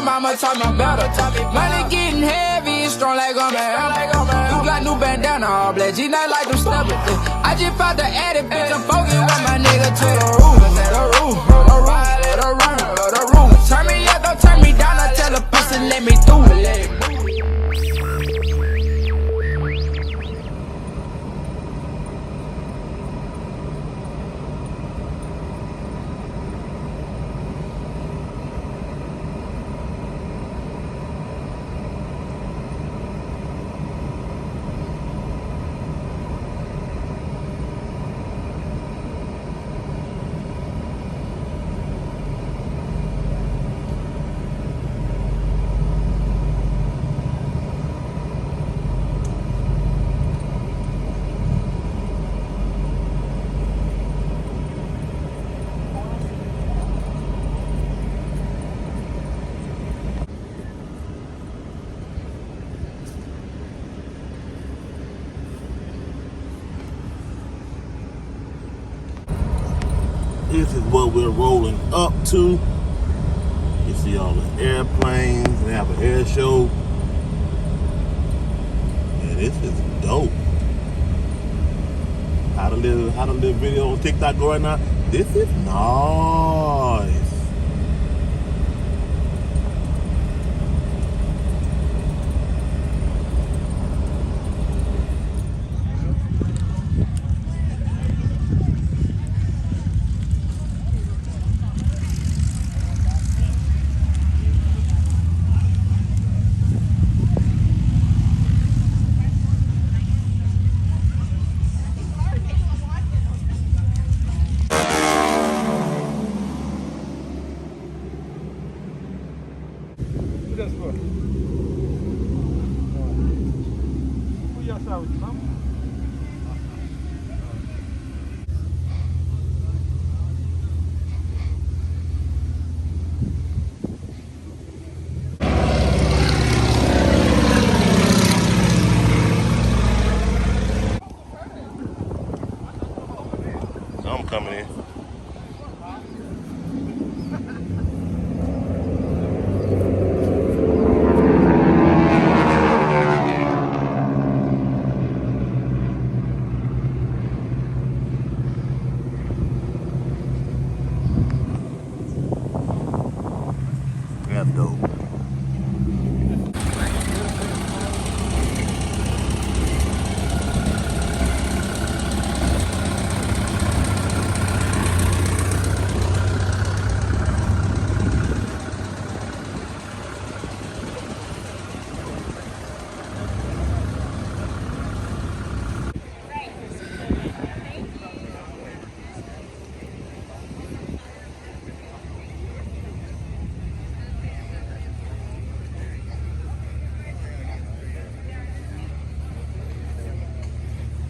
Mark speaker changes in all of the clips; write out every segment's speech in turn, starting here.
Speaker 1: mama taught me better. Money getting heavy, it's strong like I'm a hammer. You got new bandana, all black, G not like them steppers. I just found the attic, bitch, I'm focused with my nigga to the roof. The roof. Turn me up, don't turn me down, I tell a pussy let me through.
Speaker 2: This is what we're rolling up to. You see all the airplanes. They have an air show. Yeah, this is dope. How to live video on TikTok go right now. This is nice. I'm coming in. That's dope.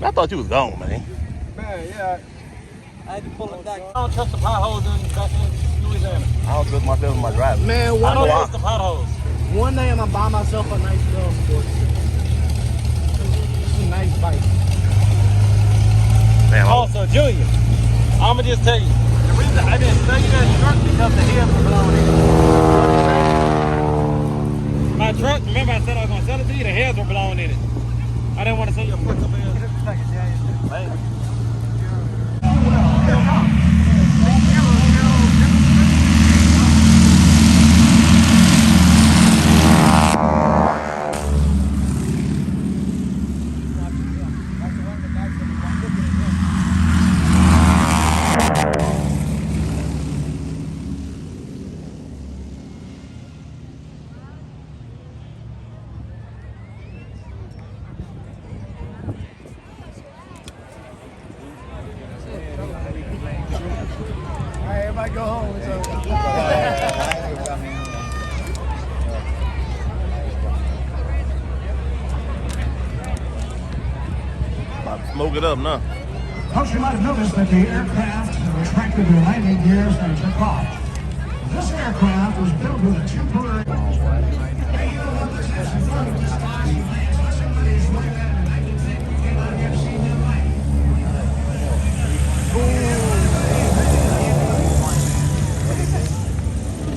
Speaker 2: I thought you was gone, man.
Speaker 3: Man, yeah. I had to pull it back. I don't trust the potholes in Louisiana.
Speaker 2: I don't trust myself in my driving.
Speaker 3: Man, I don't trust the potholes. One day I'm gonna buy myself a nice girl sport. It's a nice bike.
Speaker 2: Man,
Speaker 3: also, Junior, I'ma just tell you, the reason I didn't sell you that truck because the heads were blown in. My truck, remember I said I was gonna sell it to you, the heads were blown in it. I didn't want to sell you a foot something else. Hey.
Speaker 4: Everybody go home. It's over.
Speaker 2: about to smoke it up now.
Speaker 4: Folks, you might have noticed that the aircraft retracted their landing gears and took off. This aircraft was built with a temporary... Hey, you know what? Let's have some fun with this flashy plane. So somebody's running that in 1950. Came out here to see them light.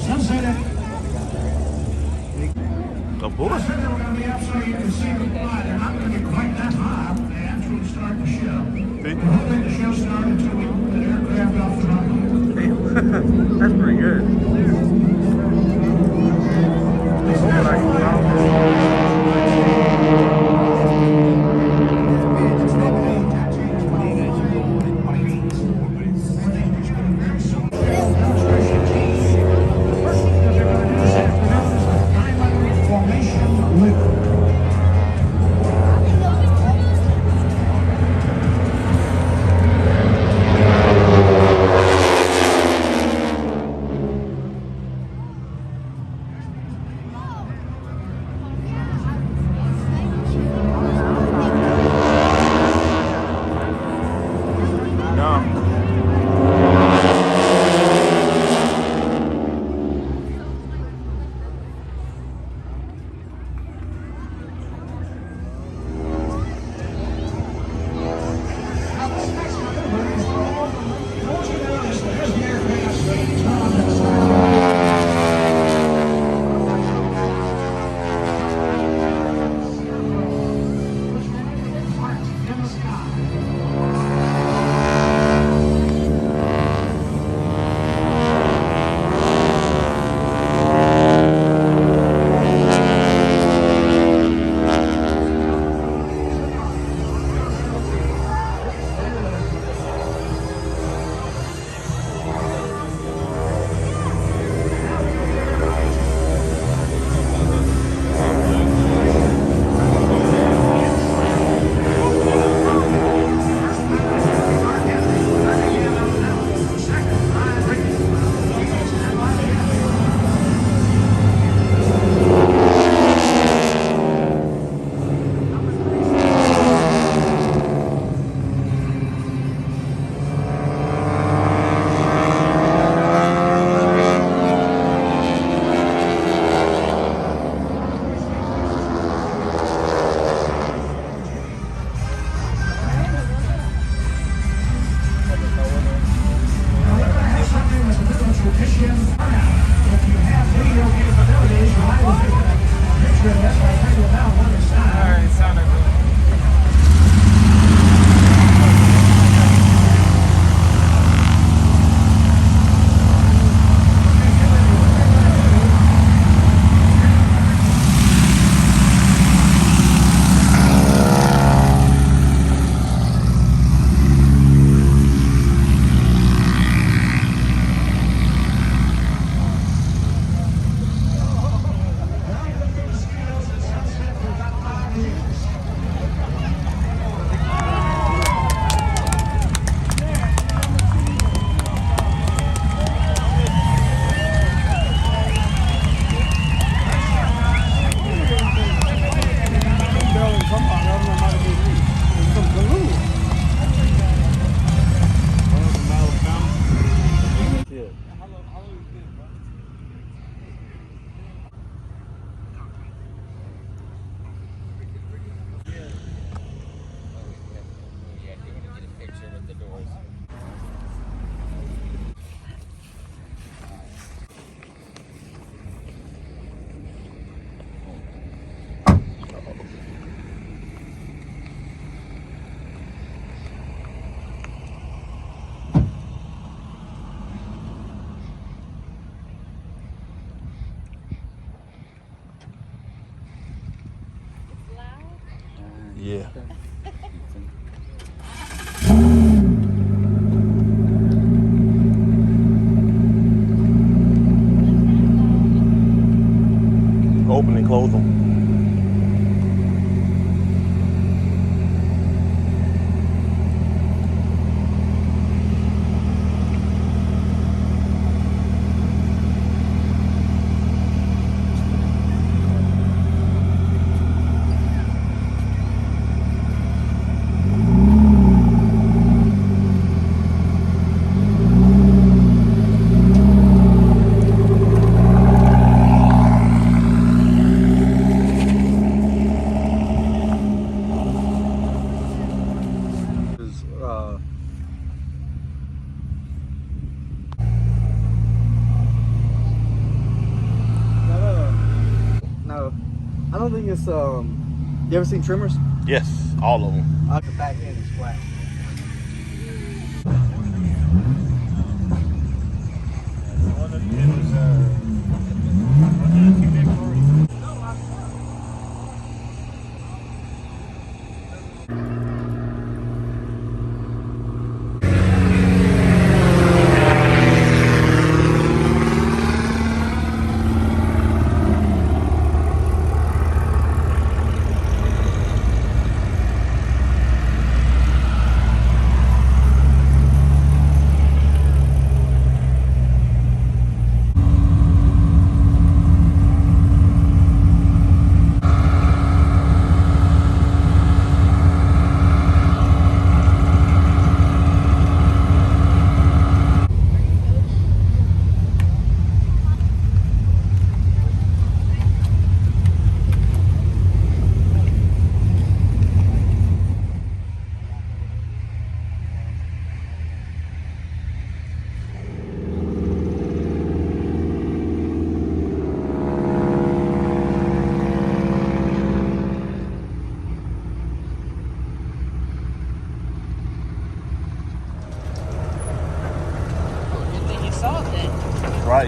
Speaker 4: Some say that We're hoping the show started until we moved an aircraft off the runway.
Speaker 3: That's pretty good.
Speaker 4: Formation Liquid.
Speaker 2: Yeah. Open and close them.
Speaker 5: No, I don't think it's you ever seen Trimmers?
Speaker 2: Yes, all of them.
Speaker 5: The back end is flat.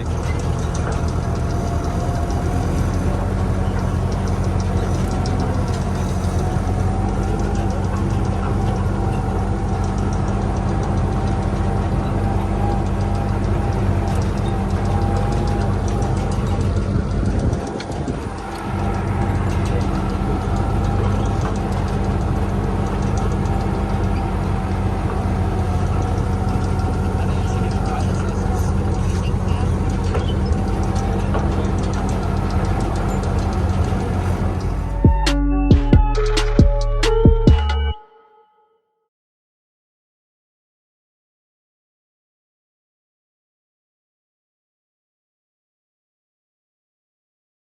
Speaker 3: like